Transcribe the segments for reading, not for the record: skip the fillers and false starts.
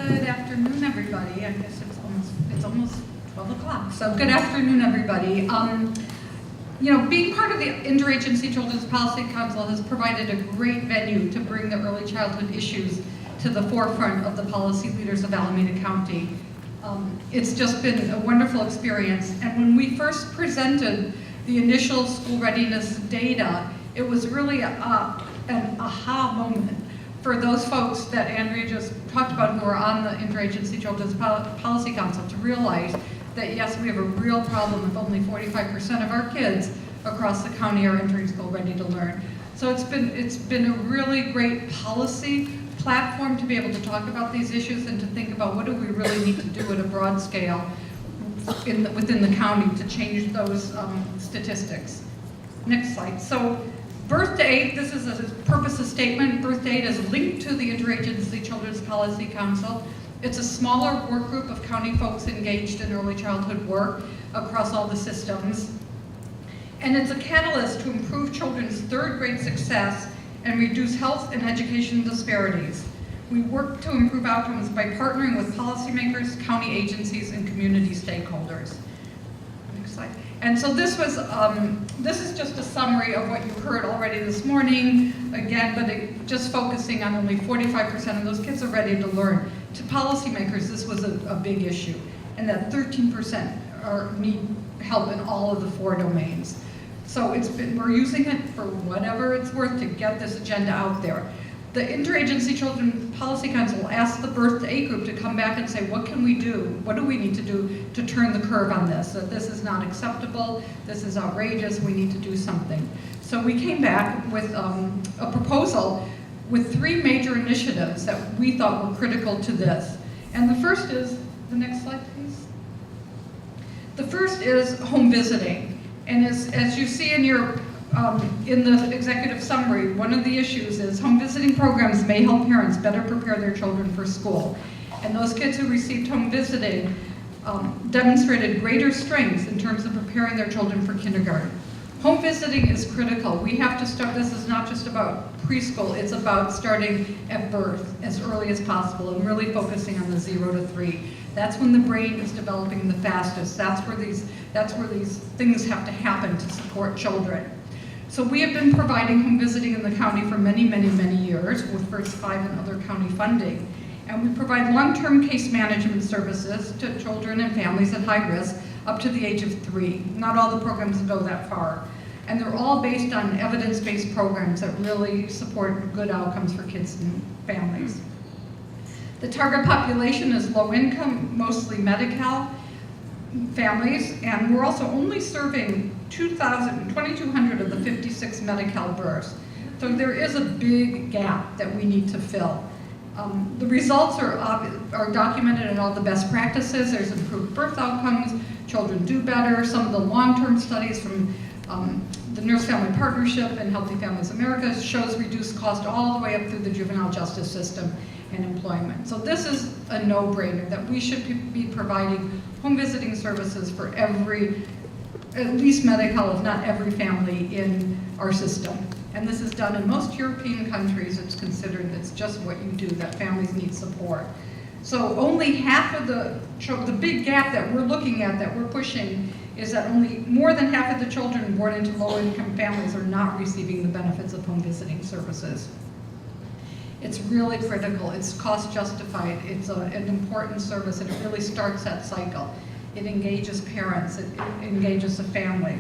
Good afternoon, everybody. I guess it's almost 12 o'clock. So good afternoon, everybody. Being part of the Interagency Children's Policy Council has provided a great venue to bring the early childhood issues to the forefront of the policy leaders of Alameda County. It's just been a wonderful experience. And when we first presented the initial school readiness data, it was really an aha moment for those folks that Andrea just talked about who are on the Interagency Children's Policy Council to realize that yes, we have a real problem if only 45% of our kids across the county are entering school ready to learn. So it's been a really great policy platform to be able to talk about these issues and to think about what do we really need to do at a broad scale within the county to change those statistics. Next slide. So birth date, this is a purpose statement. Birth date is linked to the Interagency Children's Policy Council. It's a smaller work group of county folks engaged in early childhood work across all the systems. And it's a catalyst to improve children's third grade success and reduce health and education disparities. We work to improve outcomes by partnering with policymakers, county agencies, and community stakeholders. Next slide. And so this is just a summary of what you heard already this morning, again, but just focusing on only 45% of those kids are ready to learn. To policymakers, this was a big issue, and that 13% need help in all of the 4 domains. So we're using it for whatever it's worth to get this agenda out there. The Interagency Children's Policy Council asked the birth to 8 group to come back and say, what can we do? What do we need to do to turn the curve on this? That this is not acceptable, this is outrageous, we need to do something. So we came back with a proposal with 3 major initiatives that we thought were critical to this. And the first is, the next slide please. The first is home visiting. And as you see in your in the executive summary, one of the issues is home visiting programs may help parents better prepare their children for school. And those kids who received home visiting demonstrated greater strengths in terms of preparing their children for kindergarten. Home visiting is critical. We have to start, this is not just about preschool, it's about starting at birth as early as possible and really focusing on the 0 to 3. That's when the brain is developing the fastest. That's where these things have to happen to support children. So we have been providing home visiting in the county for many, many, many years with First 5 and other county funding. And we provide long-term case management services to children and families at high risk up to the age of 3. Not all the programs go that far. And they're all based on evidence-based programs that really support good outcomes for kids and families. The target population is low income, mostly Medi-Cal families, and we're also only serving 2,200 of the 56 Medi-Cal births. So there is a big gap that we need to fill. The results are documented in all the best practices. There's improved birth outcomes, children do better. Some of the long-term studies from the Nurse Family Partnership and Healthy Families America shows reduced cost all the way up through the juvenile justice system and employment. So this is a no-brainer that we should be providing home visiting services for every, at least Medi-Cal, if not every family in our system. And this is done in most European countries. It's considered, it's just what you do, that families need support. So only half of the big gap that we're looking at, that we're pushing, is that only more than half of the children born into low-income families are not receiving the benefits of home visiting services. It's really critical, it's cost justified, it's an important service, and it really starts that cycle. It engages parents, it engages the family.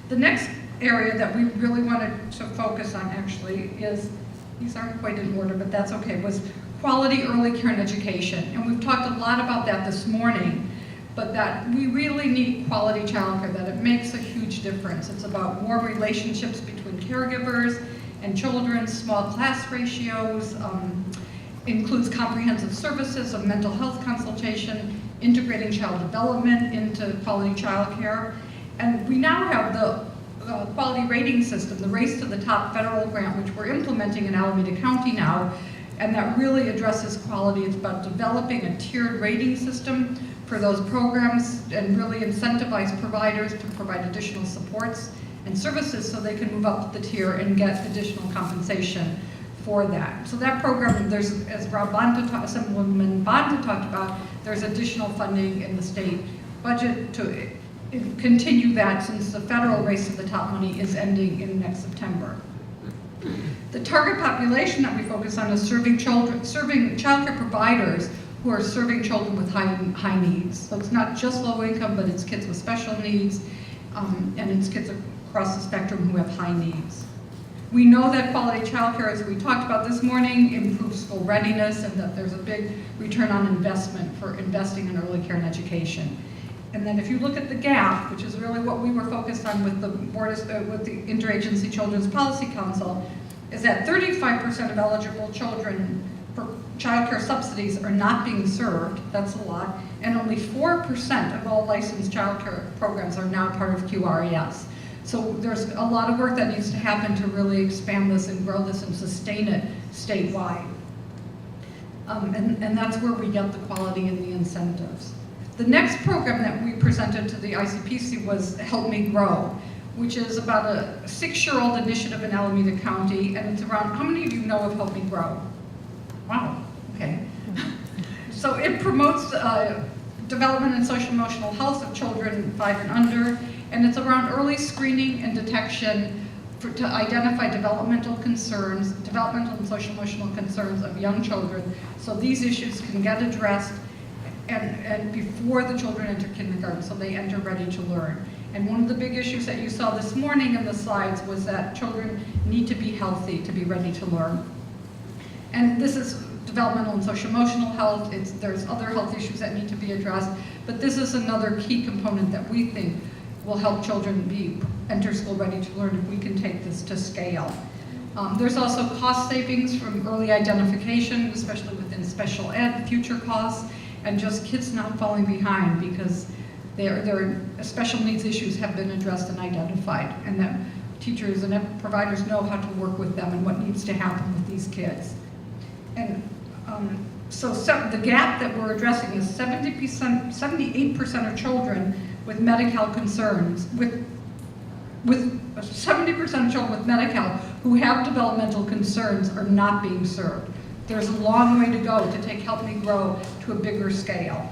The next area that we really wanted to focus on actually is, these aren't quite in order, but that's okay, was quality early care and education. And we've talked a lot about that this morning, but that we really need quality childcare, that it makes a huge difference. It's about warm relationships between caregivers and children, small class ratios, includes comprehensive services of mental health consultation, integrating child development into quality childcare. And we now have the quality rating system, the Race to the Top federal grant, which we're implementing in Alameda County now, and that really addresses quality. It's about developing a tiered rating system for those programs and really incentivize providers to provide additional supports and services so they can move up the tier and get additional compensation for that. So that program, there's, as Assemblywoman Bonta talked about, there's additional funding in the state budget to continue that since the federal Race to the Top money is ending in next September. The target population that we focus on is serving childcare providers who are serving children with high needs. So it's not just low income, but it's kids with special needs, and it's kids across the spectrum who have high needs. We know that quality childcare, as we talked about this morning, improves school readiness, and that there's a big return on investment for investing in early care and education. And then if you look at the gap, which is really what we were focused on with the with the Interagency Children's Policy Council, is that 35% of eligible children for child care subsidies are not being served. That's a lot. And only 4% of all licensed child care programs are now part of QRES. So there's a lot of work that needs to happen to really expand this and grow this and sustain it statewide. And that's where we get the quality and the incentives. The next program that we presented to the ICPC was Help Me Grow, which is about a 6-year-old initiative in Alameda County, and it's around, how many of you know of Help Me Grow? Wow, okay. So it promotes development and social emotional health of children 5 and under, and it's around early screening and detection to identify developmental and social emotional concerns of young children, so these issues can get addressed and before the children enter kindergarten, so they enter ready to learn. And one of the big issues that you saw this morning in the slides was that children need to be healthy to be ready to learn. And this is developmental and social emotional health. There's other health issues that need to be addressed, but this is another key component that we think will help children enter school ready to learn if we can take this to scale. There's also cost savings from early identification, especially within special ed, future costs, and just kids not falling behind because their special needs issues have been addressed and identified, and that teachers and providers know how to work with them and what needs to happen with these kids. And so the gap that we're addressing is 78% of children with Medi-Cal concerns, with 70% of children with Medi-Cal who have developmental concerns are not being served. There's a long way to go to take Help Me Grow to a bigger scale.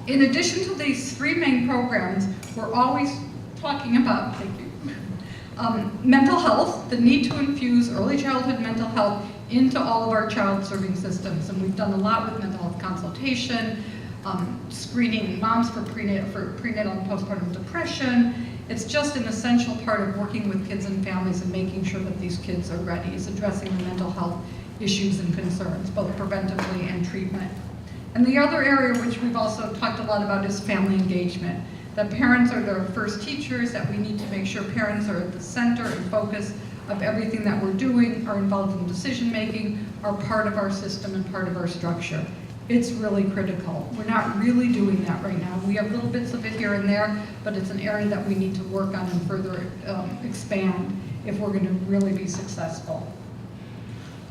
In addition to these 3 main programs, we're always talking about, mental health, the need to infuse early childhood mental health into all of our child serving systems. And we've done a lot with mental health consultation, screening moms for prenatal and postpartum depression. It's just an essential part of working with kids and families and making sure that these kids are ready. It's addressing the mental health issues and concerns, both preventively and treatment. And the other area which we've also talked a lot about is family engagement. That parents are their first teachers, that we need to make sure parents are at the center and focus of everything that we're doing, are involved in decision making, are part of our system and part of our structure. It's really critical. We're not really doing that right now. We have little bits of it here and there, but it's an area that we need to work on and further expand if we're going to really be successful.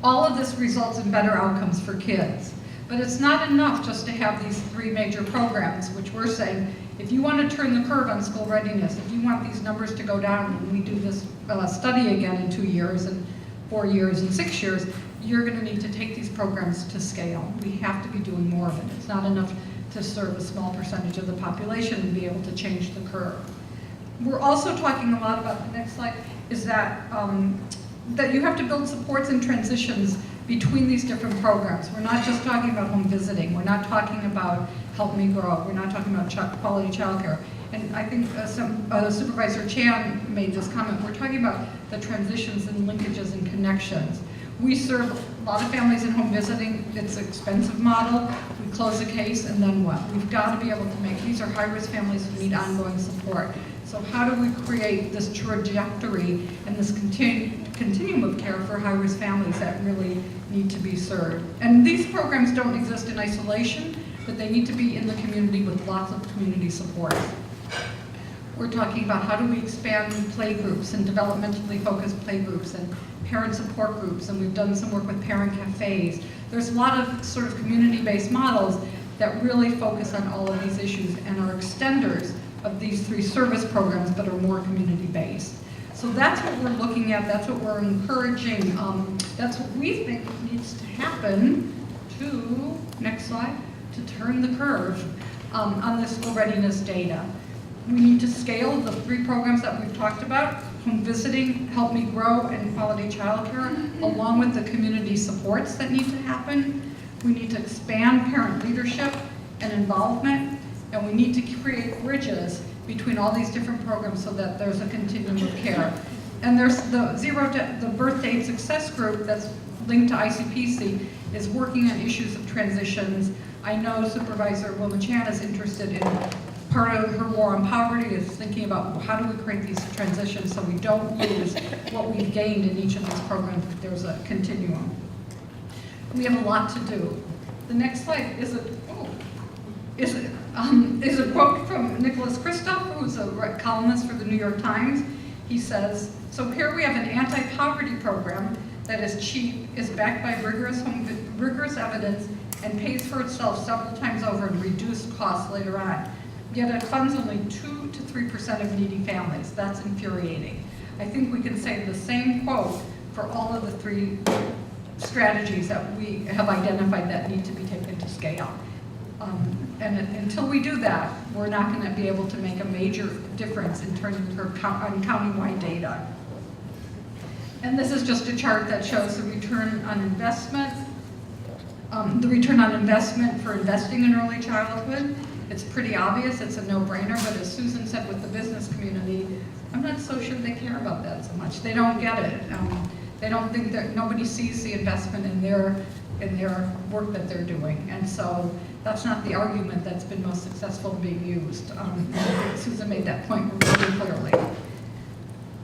All of this results in better outcomes for kids. But it's not enough just to have these 3 major programs, which we're saying, if you want to turn the curve on school readiness, if you want these numbers to go down, and we do this study again in 2 years and 4 years and 6 years, you're going to need to take these programs to scale. We have to be doing more of it. It's not enough to serve a small percentage of the population and be able to change the curve. We're also talking a lot about, the next slide, is that that you have to build supports and transitions between these different programs. We're not just talking about home visiting. We're not talking about Help Me Grow. We're not talking about quality childcare. And I think Supervisor Chan made this comment. We're talking about the transitions and linkages and connections. We serve a lot of families in home visiting. It's an expensive model. We close a case, and then what? We've got to be able to make, these are high-risk families who need ongoing support. So how do we create this trajectory and this continuum of care for high-risk families that really need to be served? And these programs don't exist in isolation, but they need to be in the community with lots of community support. We're talking about how do we expand play groups and developmentally focused play groups and parent support groups, and we've done some work with parent cafes. There's a lot of sort of community-based models that really focus on all of these issues and are extenders of these 3 service programs but are more community-based. So that's what we're looking at, that's what we're encouraging, that's what we think needs to happen to, next slide, to turn the curve on this school readiness data. We need to scale the 3 programs that we've talked about: home visiting, Help Me Grow, and quality childcare, along with the community supports that need to happen. We need to expand parent leadership and involvement, and we need to create bridges between all these different programs so that there's a continuum of care. And there's the birth date success group that's linked to ICPC is working on issues of transitions. I know Supervisor Wilma-Chan is interested in part of her war on poverty is thinking about how do we create these transitions so we don't lose what we've gained in each of these programs if there's a continuum. We have a lot to do. The next slide is a quote from Nicholas Kristof, who's a columnist for the New York Times. He says, "So here we have an anti-poverty program that is cheap, is backed by rigorous evidence, and pays for itself several times over in reduced costs later on. Yet it funds only 2 to 3% of needy families. That's infuriating." I think we can say the same quote for all of the 3 strategies that we have identified that need to be taken to scale. And until we do that, we're not going to be able to make a major difference in turning the curve on county-wide data. And this is just a chart that shows the return on investment. The return on investment for investing in early childhood. It's pretty obvious, it's a no-brainer, but as Susan said with the business community, I'm not so sure they care about that so much. They don't get it. They don't think that, nobody sees the investment in their work that they're doing. And so that's not the argument that's been most successful being used. Susan made that point really clearly.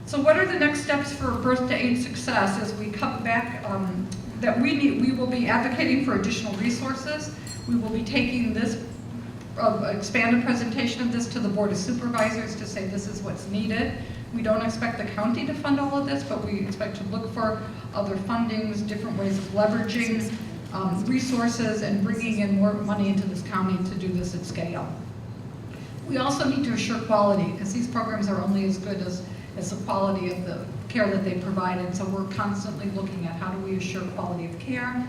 So what are the next steps for birth to 8 success as we cut back that we will be advocating for additional resources. We will be taking this expanded presentation of this to the Board of Supervisors to say this is what's needed. We don't expect the county to fund all of this, but we expect to look for other fundings, different ways of leveraging resources and bringing in more money into this county to do this at scale. We also need to assure quality because these programs are only as good as the quality of the care that they provide, and so we're constantly looking at how do we assure quality of care.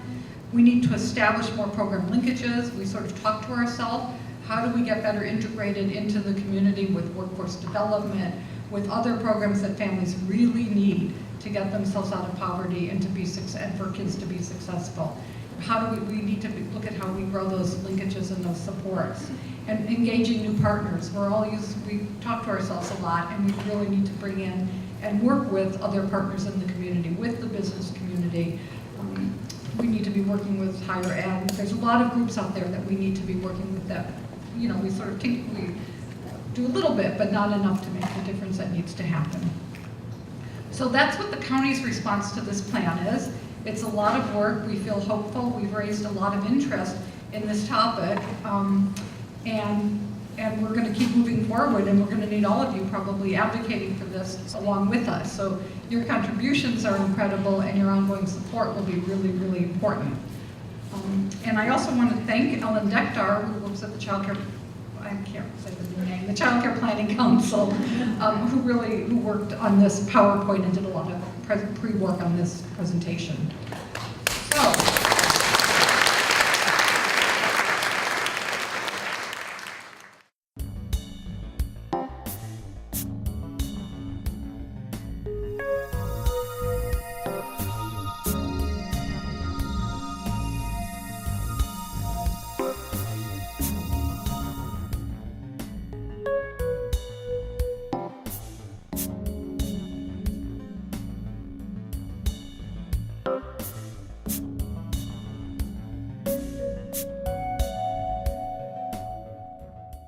We need to establish more program linkages. We sort of talk to ourselves, how do we get better integrated into the community with workforce development, with other programs that families really need to get themselves out of poverty and to be and for kids to be successful. How do we need to look at how we grow those linkages and those supports, and engaging new partners. We talk to ourselves a lot, and we really need to bring in and work with other partners in the community, with the business community. We need to be working with higher ed. There's a lot of groups out there that we need to be working with that, we sort of think we do a little bit, but not enough to make the difference that needs to happen. So that's what the county's response to this plan is. It's a lot of work. We feel hopeful. We've raised a lot of interest in this topic, and we're going to keep moving forward, and we're going to need all of you probably advocating for this along with us. So your contributions are incredible, and your ongoing support will be really, really important. And I also want to thank Ellen Dekdar, who works at the Child Care, I can't say the new name, the Child Care Planning Council, who worked on this PowerPoint and did a lot of pre-work on this presentation.